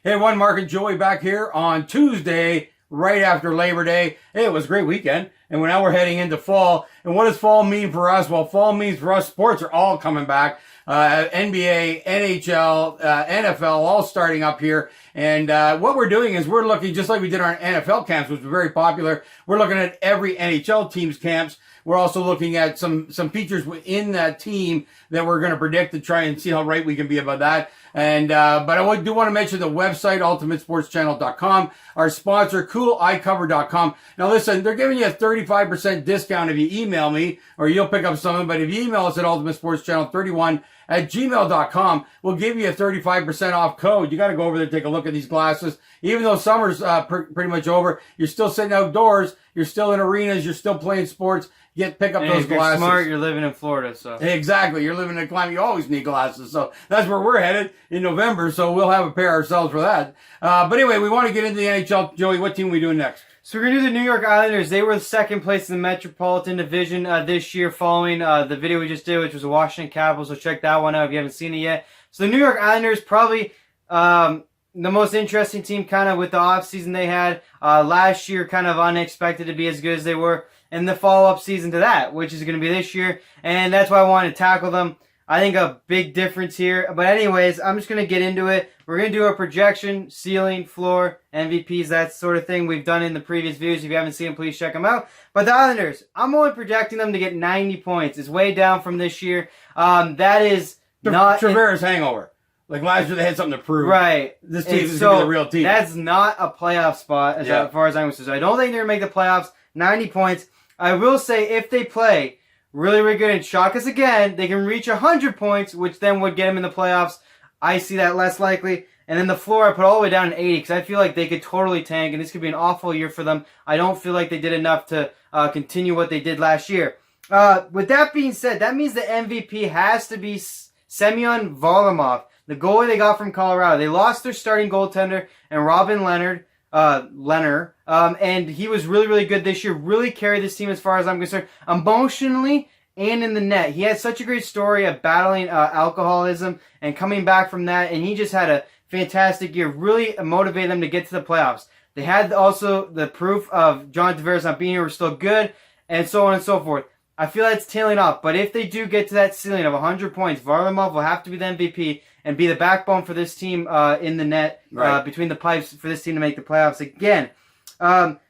Hey, everyone, Mark and Joey back here on Tuesday, right after Labor Day. Hey, it was a great weekend, and now we're heading into fall. And what does fall mean for us? Well, fall means for us, sports are all coming back. NBA, NHL, NFL, all starting up here. And what we're doing is we're looking, just like we did our NFL camps, which was very popular, we're looking at every NHL team's camps. We're also looking at some features within that team that we're going to predict to try and see how right we can be about that. And but I do want to mention the website, ultimatesportschannel.com, our sponsor, coolicover.com. Now listen, they're giving you a 35% discount if you email me, or you'll pick up something. But if you email us at ultimatesportschannel31@gmail.com, we'll give you a 35% off code. You got to go over there and take a look at these glasses. Even though summer's pretty much over, you're still sitting outdoors, you're still in arenas, you're still playing sports. Pick up those if you're glasses. Smart, you're living in Florida, so exactly. You're living in a climate, you always need glasses. So that's where we're headed in November. So we'll have a pair ourselves for that. But anyway, we want to get into the NHL. Joey, what team are we doing next? So we're going to do the New York Islanders. They were second place in the Metropolitan Division this year following the video we just did, which was the Washington Capitals. So check that one out if you haven't seen it yet. So the New York Islanders, probably the most interesting team kind of with the offseason they had. Last year, kind of unexpected to be as good as they were. And the follow-up season to that, which is going to be this year. And that's why I wanted to tackle them. I think a big difference here. But anyways, I'm just going to get into it. We're going to do a projection, ceiling, floor, MVPs, that sort of thing we've done in the previous videos. If you haven't seen them, please check them out. But the Islanders, I'm only projecting them to get 90 points. It's way down from this year. That is not... Tavares hangover. Like last year, they had something to prove. Right. This team is going to be the real team. That's not a playoff spot as far as I'm concerned. I don't think they're going to make the playoffs. 90 points. I will say if they play really, really good and shock us again, they can reach 100 points, which then would get them in the playoffs. I see that less likely. And then the floor, I put all the way down to 80 because I feel like they could totally tank, and this could be an awful year for them. I don't feel like they did enough to continue what they did last year. With that being said, that means the MVP has to be Semyon Varlamov, the goalie they got from Colorado. They lost their starting goaltender and Robin Leonard. And he was really, really good this year. Really carried this team as far as I'm concerned, emotionally and in the net. He had such a great story of battling alcoholism and coming back from that, and he just had a fantastic year. Really motivated them to get to the playoffs. They had also the proof of John Tavares not being here was still good, and so on and so forth. I feel that's tailing off, but if they do get to that ceiling of 100 points, Varlamov will have to be the MVP and be the backbone for this team in the net, between the pipes for this team to make the playoffs again.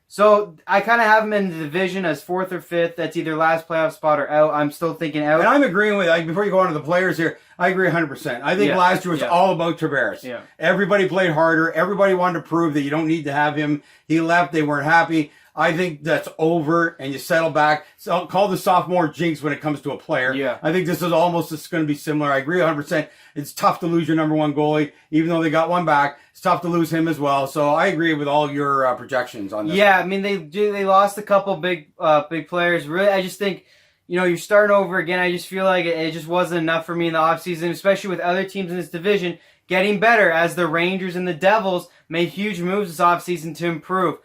So I kind of have them in the division as 4th or 5th. That's either last playoff spot or out. I'm still thinking out. And I'm agreeing with, before you go on to the players here, I agree 100%. I think last year was all about Tavares. Yeah. Everybody played harder. Everybody wanted to prove that you don't need to have him. He left. They weren't happy. I think that's over, and you settle back. So I'll call the sophomore jinx when it comes to a player. Yeah. I think this is almost going to be similar. I agree 100%. It's tough to lose your number one goalie, even though they got one back. It's tough to lose him as well. So I agree with all your projections on this. Yeah, I mean they lost a couple big players. Really, I just think you're starting over again. I just feel like it just wasn't enough for me in the offseason, especially with other teams in this division getting better as the Rangers and the Devils made huge moves this offseason to improve.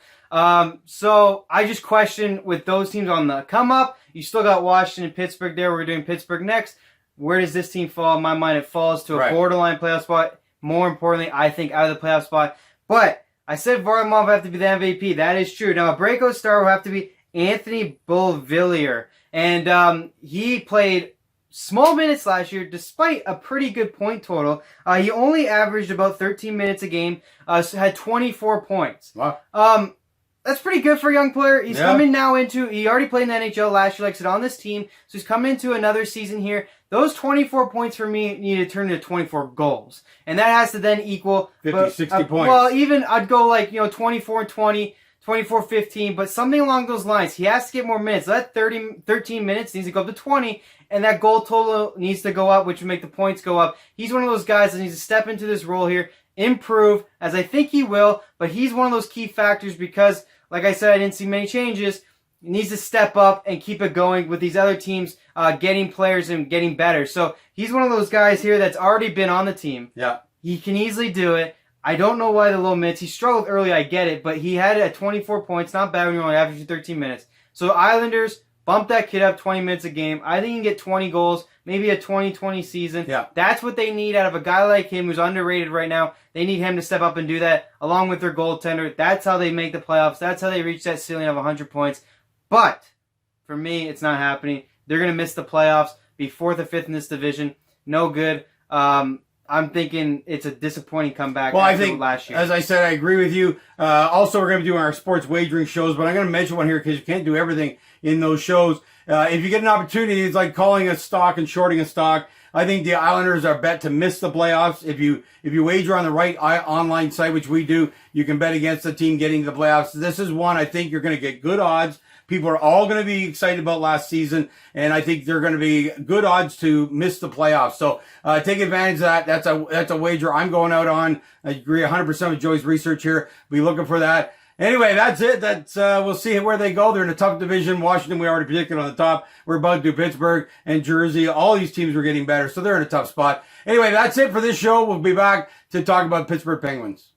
So I just question with those teams on the come up. You still got Washington and Pittsburgh there. We're doing Pittsburgh next. Where does this team fall? In my mind, it falls to a borderline playoff spot. More importantly, I think out of the playoff spot. But I said Varlamov will have to be the MVP. That is true. Now a breakout star will have to be Anthony Beauvillier. And he played small minutes last year despite a pretty good point total. He only averaged about 13 minutes a game. So had 24 points. Wow. That's pretty good for a young player. He's coming now into, he already played in the NHL last year, like I said, on this team. So he's coming into another season here. Those 24 points for me need to turn into 24 goals. And that has to then equal 60 points. Well, even I'd go like, 24 and 20, 24-15, but something along those lines. He has to get more minutes. So that 13 minutes needs to go up to 20, and that goal total needs to go up, which would make the points go up. He's one of those guys that needs to step into this role here, improve, as I think he will, but he's one of those key factors because, like I said, I didn't see many changes. He needs to step up and keep it going with these other teams getting players and getting better. So he's one of those guys here that's already been on the team. Yeah. He can easily do it. I don't know why the low minutes. He struggled early, I get it, but he had it at 24 points. Not bad when you're only averaging 13 minutes. So Islanders, Bump that kid up 20 minutes a game. I think he can get 20 goals, maybe a 20-20 season. Yeah. That's what they need out of a guy like him who's underrated right now. They need him to step up and do that along with their goaltender. That's how they make the playoffs. That's how they reach that ceiling of 100 points. But for me, it's not happening. They're going to miss the playoffs, be 4th or 5th in this division. No good. I'm thinking it's a disappointing comeback I think, last year. as I said, I agree with you. Also, we're going to be doing our sports wagering shows, but I'm going to mention one here because you can't do everything in those shows. If you get an opportunity, it's like calling a stock and shorting a stock. I think the Islanders are bet to miss the playoffs. If you wager on the right online site, which we do, you can bet against the team getting to the playoffs. This is one I think you're going to get good odds. People are all going to be excited about last season, and I think they're going to be good odds to miss the playoffs. So take advantage of that. That's a wager I'm going out on. I agree 100% with Joey's research here. Be looking for that. Anyway, that's it. We'll see where they go. They're in a tough division. Washington, we already predicted on the top. We're about to do Pittsburgh and Jersey. All these teams are getting better, so they're in a tough spot. Anyway, that's it for this show. We'll be back to talk about Pittsburgh Penguins.